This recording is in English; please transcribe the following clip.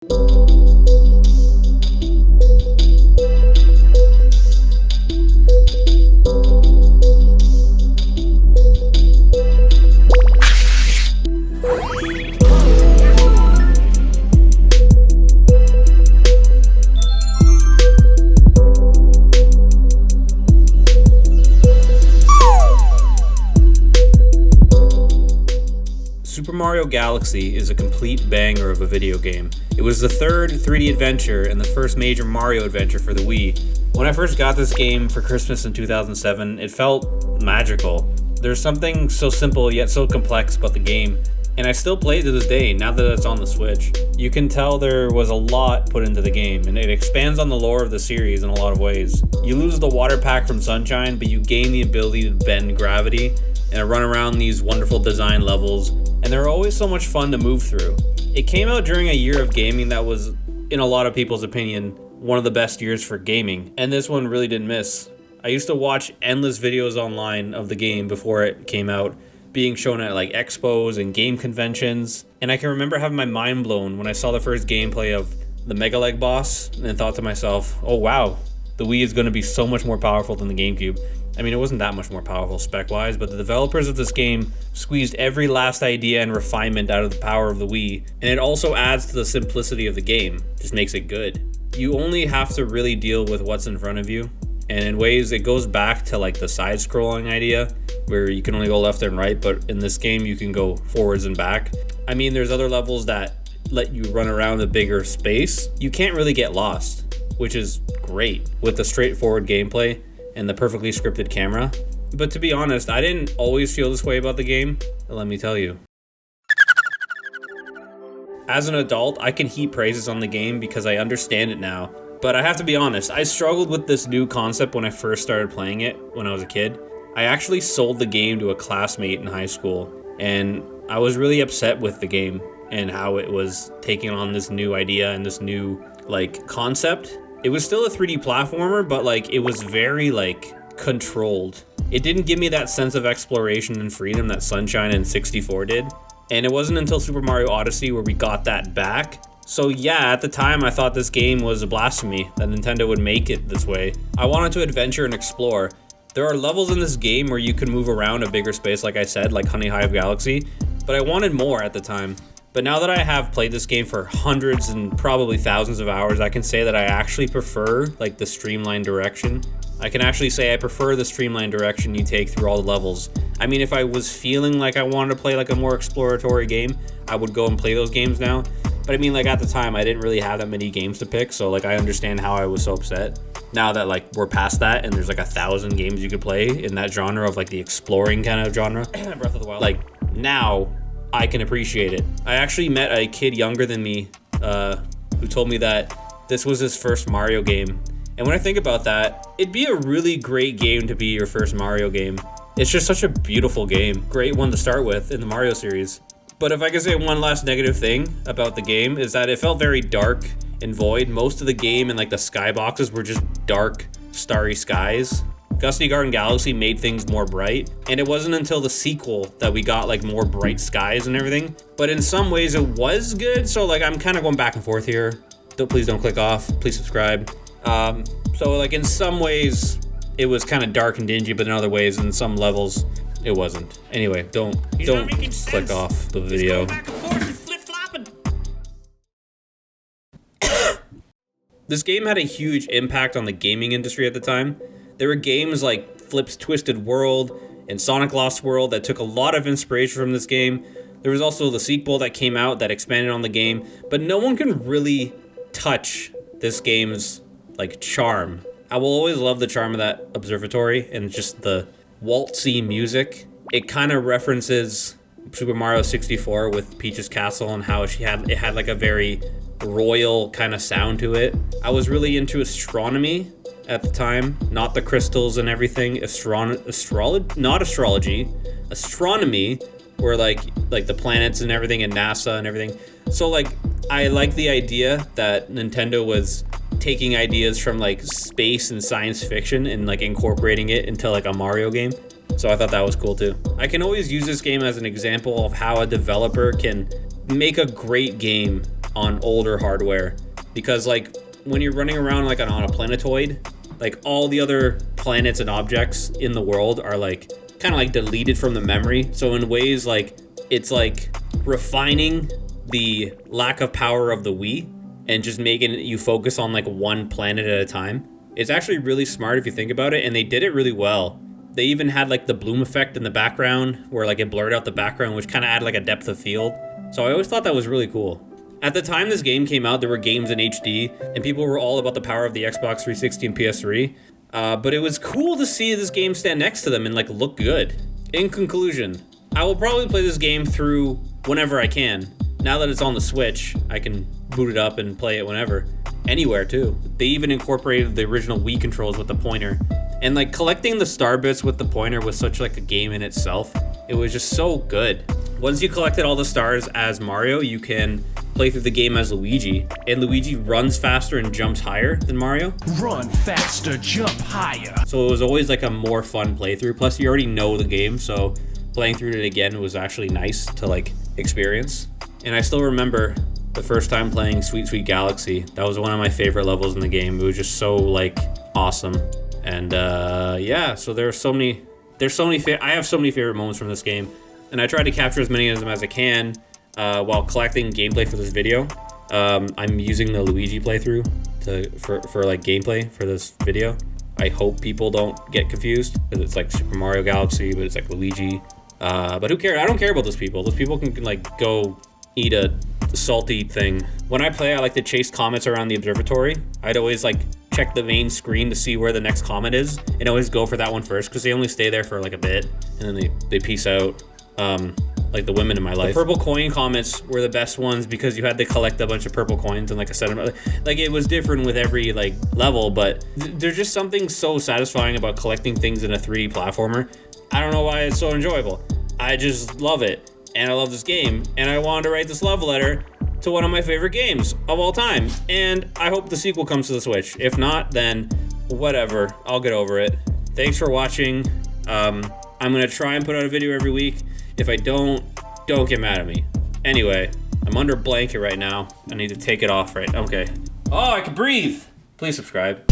Super Mario Galaxy is a complete banger of a video game. It was the third 3D adventure and the first major Mario adventure for the Wii. When I first got this game for Christmas in 2007, it felt magical. There's something so simple yet so complex about the game, and I still play it to this day now that it's on the Switch. You can tell there was a lot put into the game, and it expands on the lore of the series in a lot of ways. You lose the water pack from Sunshine, but you gain the ability to bend gravity and run around these wonderful design levels, and they're always so much fun to move through. It came out during a year of gaming that was, in a lot of people's opinion, one of the best years for gaming, and this one really didn't miss. I used to watch endless videos online of the game before it came out, being shown at like expos and game conventions, and I can remember having my mind blown when I saw the first gameplay of the Mega Leg boss and thought to myself, oh wow, the Wii is going to be so much more powerful than the GameCube. I mean, it wasn't that much more powerful spec-wise, but the developers of this game squeezed every last idea and refinement out of the power of the Wii, and it also adds to the simplicity of the game, just makes it good. You only have to really deal with what's in front of you, and in ways it goes back to like the side-scrolling idea, where you can only go left and right, but in this game you can go forwards and back. I mean, there's other levels that let you run around a bigger space. You can't really get lost, which is great with the straightforward gameplay and the perfectly scripted camera. But to be honest, I didn't always feel this way about the game, let me tell you. As an adult, I can heap praises on the game because I understand it now, but I have to be honest, I struggled with this new concept when I first started playing it when I was a kid. I actually sold the game to a classmate in high school, and I was really upset with the game and how it was taking on this new idea and this new like concept. It was still a 3D platformer, but like it was very like controlled. It didn't give me that sense of exploration and freedom that Sunshine and 64 did. And it wasn't until Super Mario Odyssey where we got that back. So yeah, at the time I thought this game was a blasphemy that Nintendo would make it this way. I wanted to adventure and explore. There are levels in this game where you can move around a bigger space, like I said, like Honey Hive Galaxy, but I wanted more at the time. But now that I have played this game for hundreds and probably thousands of hours, I can say that I actually prefer like the streamlined direction. I can actually say I prefer the streamlined direction you take through all the levels. I mean, if I was feeling like I wanted to play like a more exploratory game, I would go and play those games now. But I mean, like at the time, I didn't really have that many games to pick, so like I understand how I was so upset. Now that like we're past that and there's like 1,000 games you could play in that genre of like the exploring kind of genre, Breath of the Wild, like now I can appreciate it. I actually met a kid younger than me who told me that this was his first Mario game. And when I think about that, it'd be a really great game to be your first Mario game. It's just such a beautiful game. Great one to start with in the Mario series. But if I could say one last negative thing about the game is that it felt very dark and void. Most of the game and like the skyboxes were just dark, starry skies. Gusty Garden Galaxy made things more bright, and it wasn't until the sequel that we got like more bright skies and everything. But in some ways it was good, so like I'm kind of going back and forth here. Please don't click off, please subscribe. So like in some ways it was kind of dark and dingy, but in other ways, in some levels, it wasn't. Anyway, don't click off the video. This game had a huge impact on the gaming industry at the time. There were games like Flip's Twisted World and Sonic Lost World that took a lot of inspiration from this game. There was also the sequel that came out that expanded on the game, but no one can really touch this game's like charm. I will always love the charm of that observatory and just the waltzy music. It kind of references Super Mario 64 with Peach's Castle and how it had like a very royal kind of sound to it. I was really into astronomy at the time, not the crystals and everything. Astronomy, where like the planets and everything and NASA and everything. So like I like the idea that Nintendo was taking ideas from like space and science fiction and like incorporating it into like a Mario game. So I thought that was cool too. I can always use this game as an example of how a developer can make a great game on older hardware, because like when you're running around like on a planetoid, like all the other planets and objects in the world are like kind of like deleted from the memory. So in ways like it's like refining the lack of power of the Wii and just making you focus on like one planet at a time. It's actually really smart if you think about it, and they did it really well. They even had like the bloom effect in the background where like it blurred out the background, which kind of added like a depth of field. So I always thought that was really cool. At the time this game came out, there were games in HD, and people were all about the power of the Xbox 360 and PS3. But it was cool to see this game stand next to them and like look good. In conclusion, I will probably play this game through whenever I can. Now that it's on the Switch, I can boot it up and play it whenever. Anywhere too. They even incorporated the original Wii controls with the pointer. And like collecting the star bits with the pointer was such like a game in itself. It was just so good. Once you collected all the stars as Mario, you can play through the game as Luigi, and Luigi runs faster and jumps higher than Mario. Run faster, jump higher. So it was always like a more fun playthrough. Plus you already know the game, so playing through it again was actually nice to like experience. And I still remember the first time playing Sweet Sweet Galaxy. That was one of my favorite levels in the game. It was just so like awesome. And yeah, so I have so many favorite moments from this game. And I tried to capture as many of them as I can while collecting gameplay for this video. I'm using the Luigi playthrough for like gameplay for this video. I hope people don't get confused, because it's like Super Mario Galaxy, but it's like Luigi. But who cares? I don't care about those people. Those people can like go eat a salty thing. When I play, I like to chase comets around the observatory. I'd always like check the main screen to see where the next comet is, and always go for that one first, because they only stay there for like a bit, and then they peace out. Like the women in my life. The purple coin comets were the best ones because you had to collect a bunch of purple coins and like a set of, like it was different with every like level, but there's just something so satisfying about collecting things in a 3D platformer. I don't know why it's so enjoyable. I just love it, and I love this game, and I wanted to write this love letter to one of my favorite games of all time, and I hope the sequel comes to the Switch. If not, then whatever, I'll get over it. Thanks for watching. I'm gonna try and put out a video every week. If I don't get mad at me. Anyway, I'm under a blanket right now. I need to take it off, right? Okay. Oh, I can breathe. Please subscribe.